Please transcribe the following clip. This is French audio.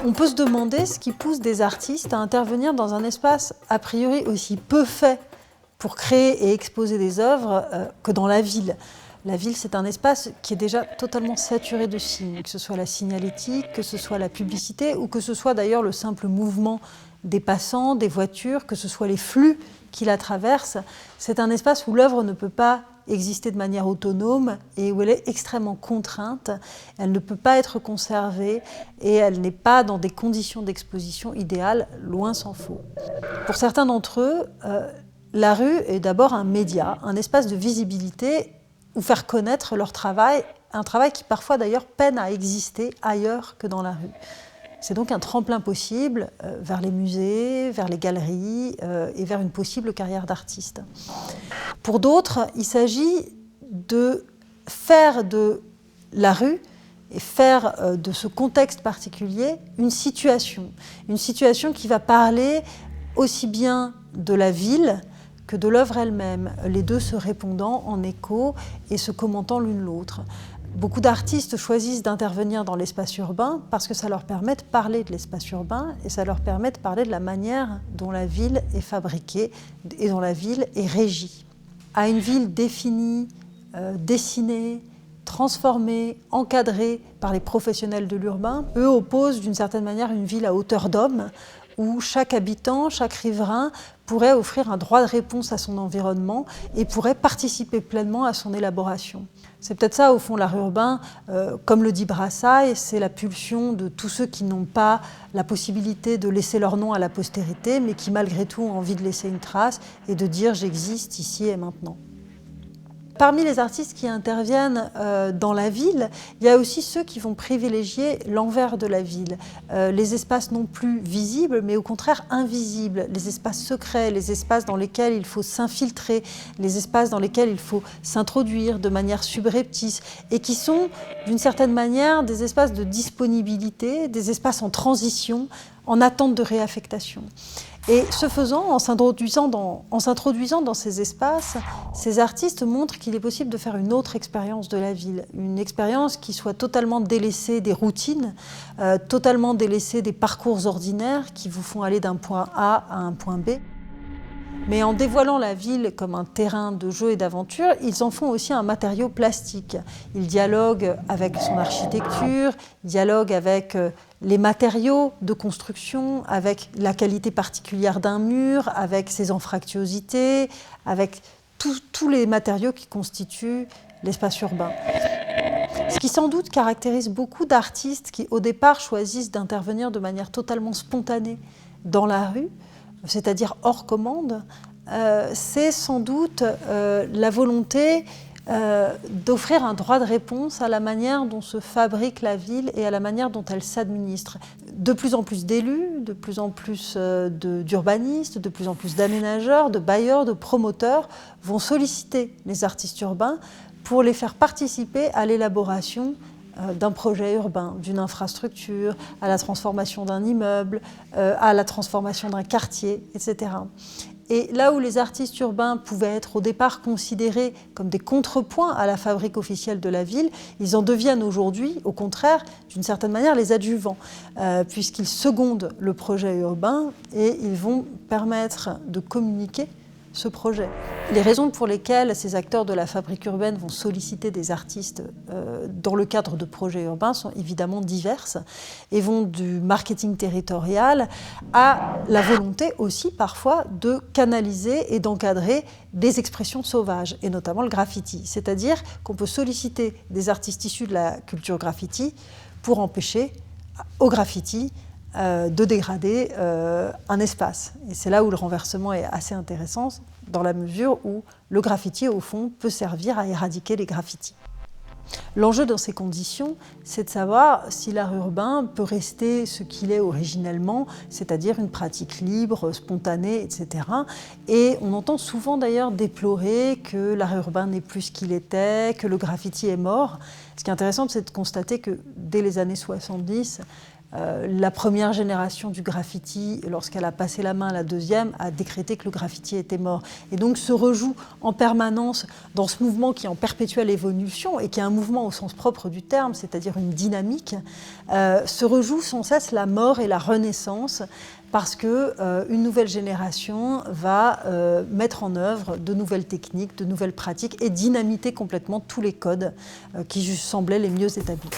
On peut se demander ce qui pousse des artistes à intervenir dans un espace a priori aussi peu fait pour créer et exposer des œuvres que dans la ville. La ville, c'est un espace qui est déjà totalement saturé de signes, que ce soit la signalétique, que ce soit la publicité, ou que ce soit d'ailleurs le simple mouvement des passants, des voitures, que ce soit les flux qui la traversent. C'est un espace où l'œuvre ne peut pas exister de manière autonome et où elle est extrêmement contrainte. Elle ne peut pas être conservée et elle n'est pas dans des conditions d'exposition idéales, loin s'en faut. Pour certains d'entre eux, la rue est d'abord un média, un espace de visibilité où faire connaître leur travail, un travail qui parfois d'ailleurs peine à exister ailleurs que dans la rue. C'est donc un tremplin possible vers les musées, vers les galeries et vers une possible carrière d'artiste. Pour d'autres, il s'agit de faire de la rue et faire de ce contexte particulier une situation qui va parler aussi bien de la ville que de l'œuvre elle-même, les deux se répondant en écho et se commentant l'une l'autre. Beaucoup d'artistes choisissent d'intervenir dans l'espace urbain parce que ça leur permet de parler de l'espace urbain et ça leur permet de parler de la manière dont la ville est fabriquée et dont la ville est régie. À une ville définie, dessinée, transformée, encadrée par les professionnels de l'urbain, eux opposent d'une certaine manière une ville à hauteur d'homme où chaque habitant, chaque riverain pourrait offrir un droit de réponse à son environnement et pourrait participer pleinement à son élaboration. C'est peut-être ça, au fond, l'art urbain, comme le dit Brassailles, c'est la pulsion de tous ceux qui n'ont pas la possibilité de laisser leur nom à la postérité, mais qui malgré tout ont envie de laisser une trace et de dire « j'existe ici et maintenant ». Parmi les artistes qui interviennent dans la ville, il y a aussi ceux qui vont privilégier l'envers de la ville. Les espaces non plus visibles, mais au contraire invisibles. Les espaces secrets, les espaces dans lesquels il faut s'infiltrer, les espaces dans lesquels il faut s'introduire de manière subreptice et qui sont d'une certaine manière des espaces de disponibilité, des espaces en transition, en attente de réaffectation. Et ce faisant, en s'introduisant dans ces espaces, ces artistes montrent qu'il est possible de faire une autre expérience de la ville, une expérience qui soit totalement délaissée des routines, totalement délaissée des parcours ordinaires qui vous font aller d'un point A à un point B. Mais en dévoilant la ville comme un terrain de jeu et d'aventure, ils en font aussi un matériau plastique. Ils dialoguent avec son architecture, dialoguent avec les matériaux de construction, avec la qualité particulière d'un mur, avec ses anfractuosités, avec tous les matériaux qui constituent l'espace urbain. Ce qui sans doute caractérise beaucoup d'artistes qui au départ choisissent d'intervenir de manière totalement spontanée dans la rue, c'est-à-dire hors commande, c'est sans doute la volonté d'offrir un droit de réponse à la manière dont se fabrique la ville et à la manière dont elle s'administre. De plus en plus d'élus, de plus en plus d'urbanistes, de plus en plus d'aménageurs, de bailleurs, de promoteurs vont solliciter les artistes urbains pour les faire participer à l'élaboration d'un projet urbain, d'une infrastructure, à la transformation d'un immeuble, à la transformation d'un quartier, etc. Et là où les artistes urbains pouvaient être au départ considérés comme des contrepoints à la fabrique officielle de la ville, ils en deviennent aujourd'hui, au contraire, d'une certaine manière, les adjuvants, puisqu'ils secondent le projet urbain et ils vont permettre de communiquer ce projet. Les raisons pour lesquelles ces acteurs de la fabrique urbaine vont solliciter des artistes dans le cadre de projets urbains sont évidemment diverses et vont du marketing territorial à la volonté aussi parfois de canaliser et d'encadrer des expressions sauvages, et notamment le graffiti. C'est-à-dire qu'on peut solliciter des artistes issus de la culture graffiti pour empêcher au graffiti de dégrader un espace. Et c'est là où le renversement est assez intéressant, dans la mesure où le graffiti, au fond, peut servir à éradiquer les graffitis. L'enjeu dans ces conditions, c'est de savoir si l'art urbain peut rester ce qu'il est originellement, c'est-à-dire une pratique libre, spontanée, etc. Et on entend souvent d'ailleurs déplorer que l'art urbain n'est plus ce qu'il était, que le graffiti est mort. Ce qui est intéressant, c'est de constater que dès les années 70, La première génération du graffiti, lorsqu'elle a passé la main à la deuxième, a décrété que le graffiti était mort. Et donc se rejoue en permanence dans ce mouvement qui est en perpétuelle évolution et qui est un mouvement au sens propre du terme, c'est-à-dire une dynamique, se rejoue sans cesse la mort et la renaissance, parce qu'une nouvelle génération va mettre en œuvre de nouvelles techniques, de nouvelles pratiques et dynamiter complètement tous les codes qui semblaient les mieux établis.